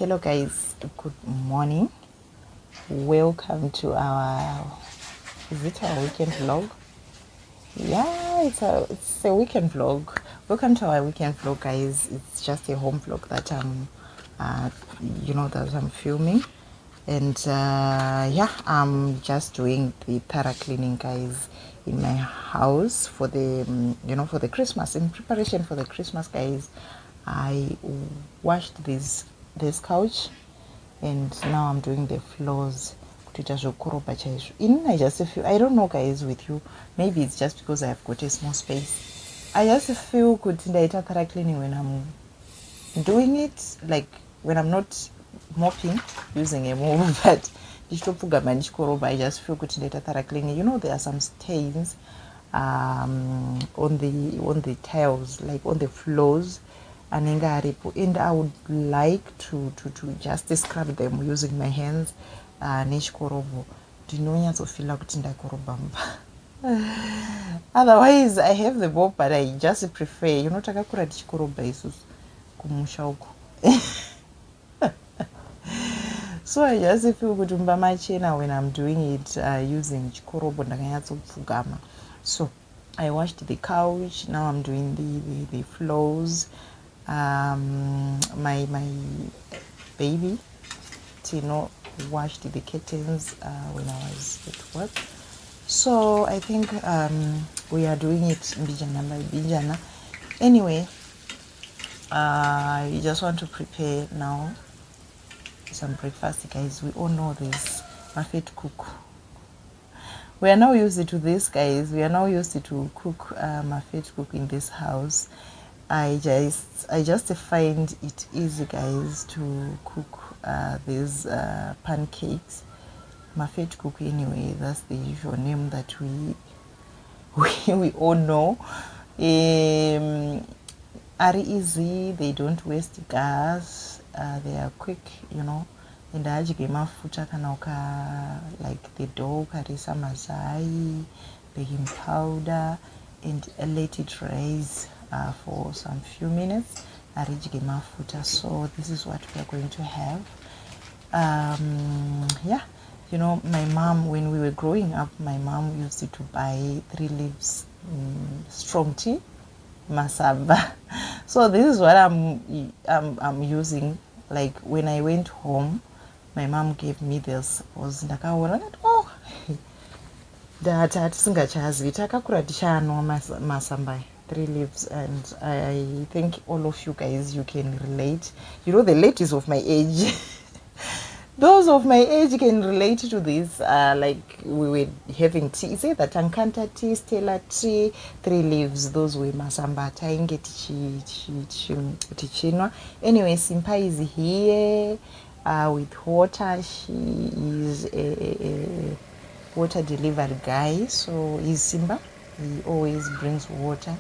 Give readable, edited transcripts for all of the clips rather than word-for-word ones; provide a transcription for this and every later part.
Hello guys, good morning. Welcome to our, is it our weekend vlog? Yeah, it's a weekend vlog. Welcome to our weekend vlog, guys. It's just a home vlog that that I'm filming. And yeah, I'm just doing the thorough cleaning, guys, in my house for the for the Christmas, in preparation for the Christmas, guys. I washed this couch, and now I'm doing the floors. In I just feel, I don't know guys with you, maybe it's just because I've got a small space. I just feel good in the thorough cleaning when I'm doing it, like when I'm not mopping using a mop, but I just feel good in the thorough cleaning. There are some stains on the tiles, like on the floors, and I would like to just scrub them using my hands nechikorobo. Ndinonyatsofila kuti ndakorobha otherwise I have the mop, but I just prefer, takakura tichikorobha isusu kumusha uko. So I just feel kuti mumba machena when I'm doing it using chikorobo ndakanyatsopfugama. So I washed the couch, now I'm doing the floors. My baby Tino washed the curtains when I was at work. So I think we are doing it bijana by bijana. Anyway, I just want to prepare now some breakfast, guys. We all know this buffet cook. We are now used to this, guys. We are now used to cook buffet cook in this house. I just find it easy, guys, to cook these pancakes. Buffet cook, anyway, that's the usual name that we all know. Are easy, they don't waste gas, they are quick, and ajike mafuta kana like the dough karisa mazai, baking powder, and let it rise for some few minutes. Arijike mafuta. So this is what we are going to have. Yeah, my mom, when we were growing up, my mom used to buy 3 leaves strong tea, masaba. So this is what I'm using. Like when I went home, my mom gave me this. Was ndakaona that, oh, data tisingachazi takakura tichaanwa masamba 3 leaves, and I think all of you guys, you can relate. The ladies of my age those of my age can relate to this. Like we were having tea, say that Ankanta tea, Stella tea, 3 leaves, those were masamba tainge tichinwa. Anyway, Simpa is here with water. She is a water delivery guy, so he's Simba. He always brings water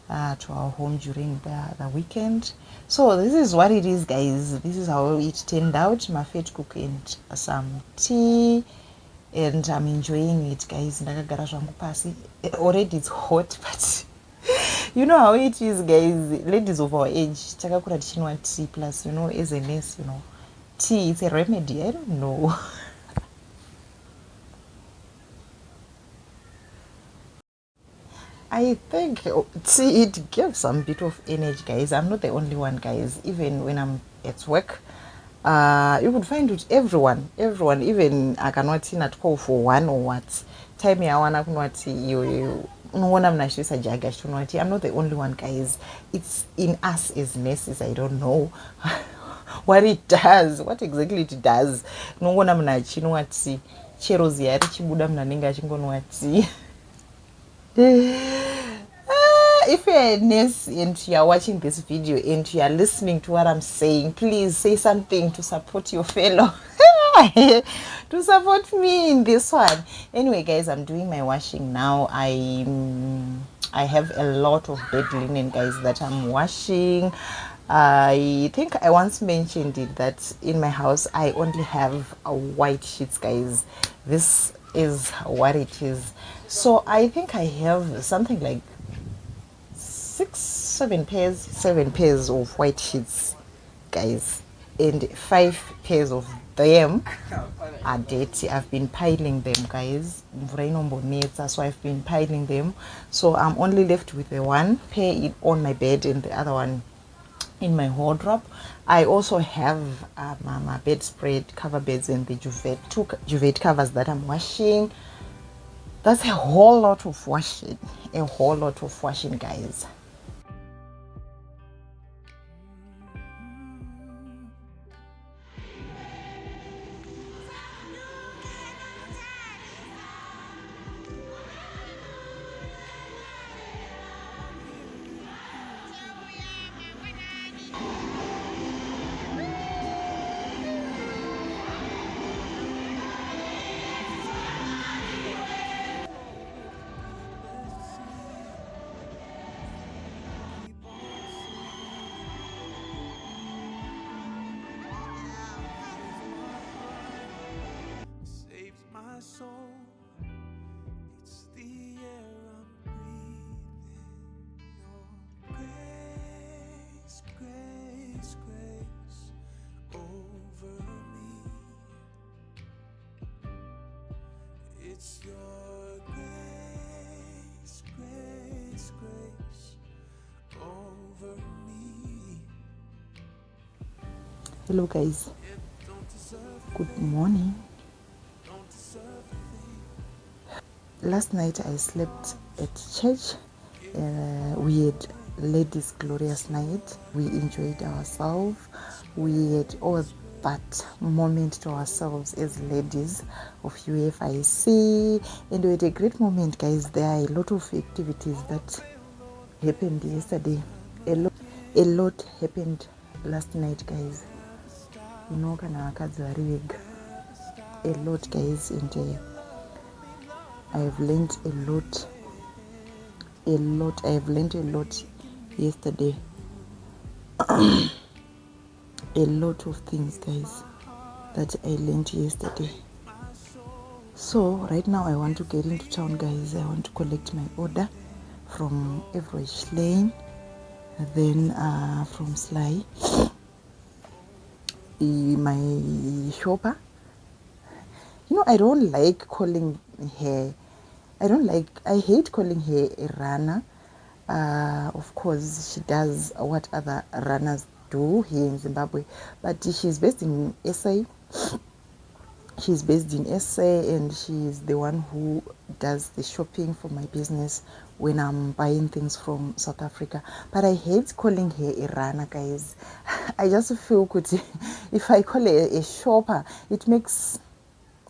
to our home during the weekend. So this is what it is, guys. This is how it turned out. My fate cook and some tea, and I'm enjoying it, guys. Already it's hot, but you know how it is, guys. Ladies of our age, takakura tichinwa tea, plus as a nurse, tea is a remedy. I don't know. I think, see, it gives some bit of energy, guys. I'm not the only one, guys. Even when I'm at work, you would find it everyone, even I cannot not call for one or what time I wanna you I'm not the only one, guys. It's in us as nurses. I don't know what it does, what exactly it does. No one I'm not chinoati chores yari chibuda mnaninga chingonwati. If you're a nurse and you're watching this video and you're listening to what I'm saying, please say something to support your fellow. To support me in this one. Anyway, guys, I'm doing my washing now. I have a lot of bed linen, guys, that I'm washing. I think I once mentioned it that in my house I only have white sheets, guys. This is what it is. So I think I have something like 7 pairs of white sheets, guys. and 5 pairs of them are dirty. I've been piling them, guys. So I've been piling them. So I'm only left with the one pair on my bed and the other one in my wardrobe. I also have my bedspread cover beds and the two duvet covers that I'm washing. That's a whole lot of washing. A whole lot of washing, guys. It's your grace, grace, grace over me. Hello, guys. Good morning. Last night I slept at church. We had ladies' glorious night. We enjoyed ourselves. We had all that moment to ourselves as ladies of UFIC, and we had a great moment, guys. There are a lot of activities that happened yesterday. A lot happened last night, guys. You know, kana vakadzi vari vega. A lot, guys, and I have learned a lot. I have learned a lot yesterday. A lot of things, guys, that I learned yesterday. So right now I want to get into town, guys. I want to collect my order from Average Lane, then from Sly, my shopper. You know, I don't like calling her, I hate calling her a runner. Of course, she does what other runners do here in Zimbabwe, but she's based in SA. She's based in SA, and she's the one who does the shopping for my business when I'm buying things from South Africa. But I hate calling her a runner, guys. I just feel good if I call her a shopper, it makes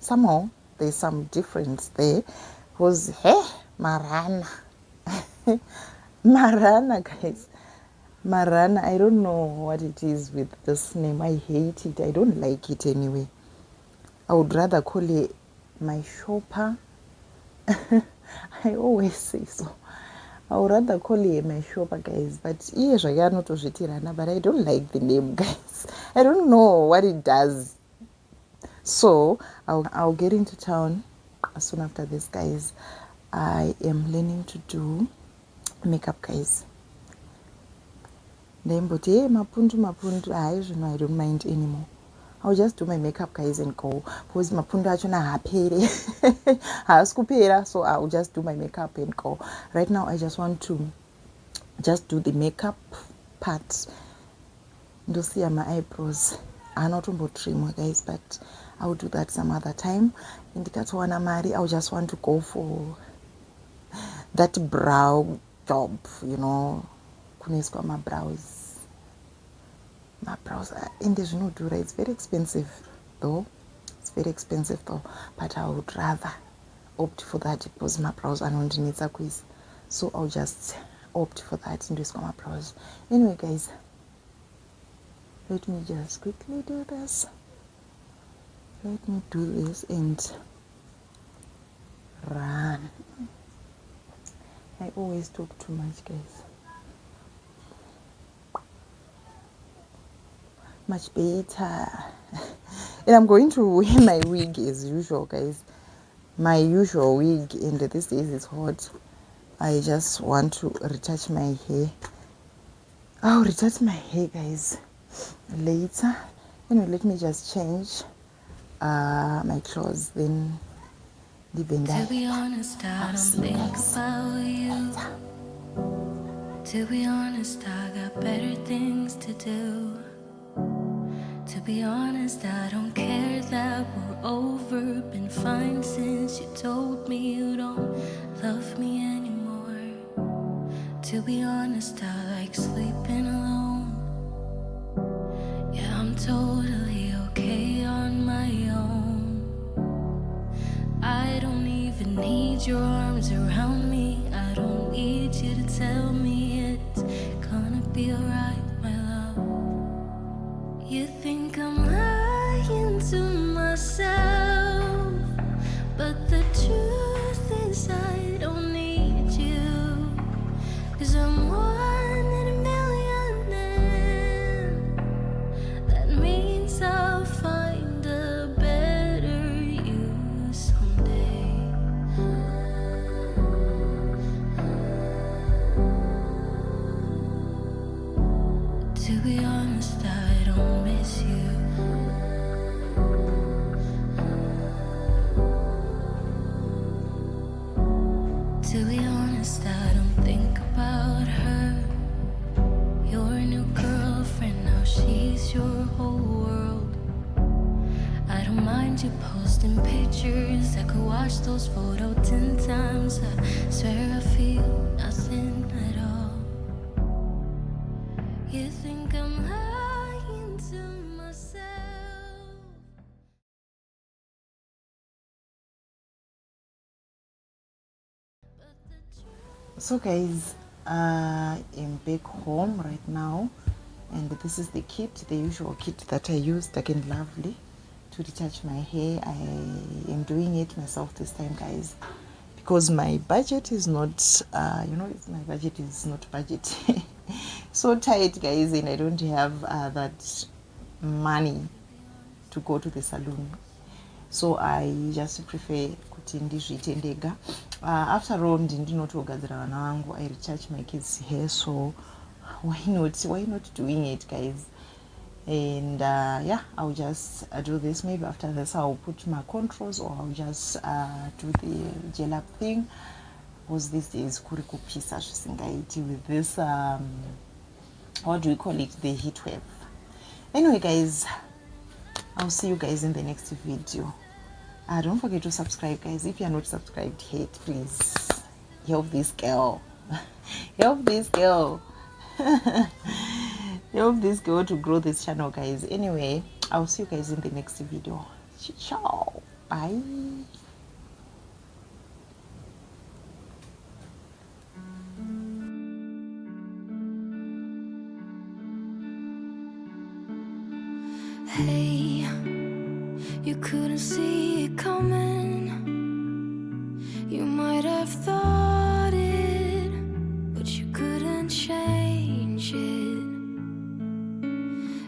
somehow there's some difference there. Because hey, Marana. Marana, guys. Marana, I don't know what it is with this name. I hate it. I don't like it anyway. I would rather call it my shopper. I always say so. I would rather call it my shopper, guys. But yes, I not but I don't like the name, guys. I don't know what it does. So I'll get into town as soon after this, guys. I am learning to do makeup, guys. But hey, mapundu, I don't mind anymore. I'll just do my makeup, guys, and go. Because mapundu achona hapere. Haskupera, so I'll just do my makeup and go. Right now I just want to just do the makeup part. You'll see my eyebrows. I'm not about trim, guys, but I'll do that some other time. In the Katwana Mari, I'll just want to go for that brow job, you know. Kuneswa my brows. My brows are in the Junodura. It's very expensive though. But I would rather opt for that because my brows are not in a quiz. So I'll just opt for that and do my brows. Anyway, guys, let me just quickly do this. Let me do this and run. I always talk too much, guys. Much better. And I'm going to wear my wig as usual, guys. My usual wig, and these days it's hot. I just want to retouch my hair. I'll retouch my hair, guys, later. Anyway, let me just change my clothes, then To be honest, I don't think about you. To be honest, I got better things to do. To be honest, I don't care that we're over. Been fine since you told me you don't love me anymore. To be honest, I like sleeping alone. Yeah, I'm totally okay on my own. I don't even need your arms around me. I don't need you to tell me it's gonna be alright, my love. You think I'm lying to myself, but the truth is I don't need you. 'Cause I'm one in a million, and that means I'll find a better you someday. To be honest, I don't miss you. To be honest, I don't think about her. Your new girlfriend, now she's your whole world. I don't mind you posting pictures. I could watch those photos 10 times. I swear I feel nothing at all. You think I'm lying to myself. So guys, I'm back home right now, and this is the kit, the usual kit that I used again, lovely, to retouch my hair. I am doing it myself this time, guys, because my budget is not my budget is not budget. So tight, guys, and I don't have that money to go to the salon, so I just prefer kuti ndizviite ndega. After all, ndinotogadzira vana vangu, I retouch my kids hair, so why not doing it, guys? And yeah, I'll just do this. Maybe after this I'll put my controls, or I'll just do the gel up thing, because these days kuri kupisa zvisingaiti with this what do we call it, the heat wave. Anyway, guys, I'll see you guys in the next video. Don't forget to subscribe, guys. If you're not subscribed yet, please help this girl. Help this girl. Help this girl to grow this channel, guys. Anyway, I'll see you guys in the next video. Ciao. Bye. Hey, you couldn't see it coming. You might have thought it, but you couldn't change it.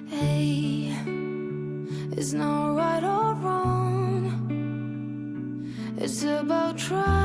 Hey, it's not right or wrong. It's about trying.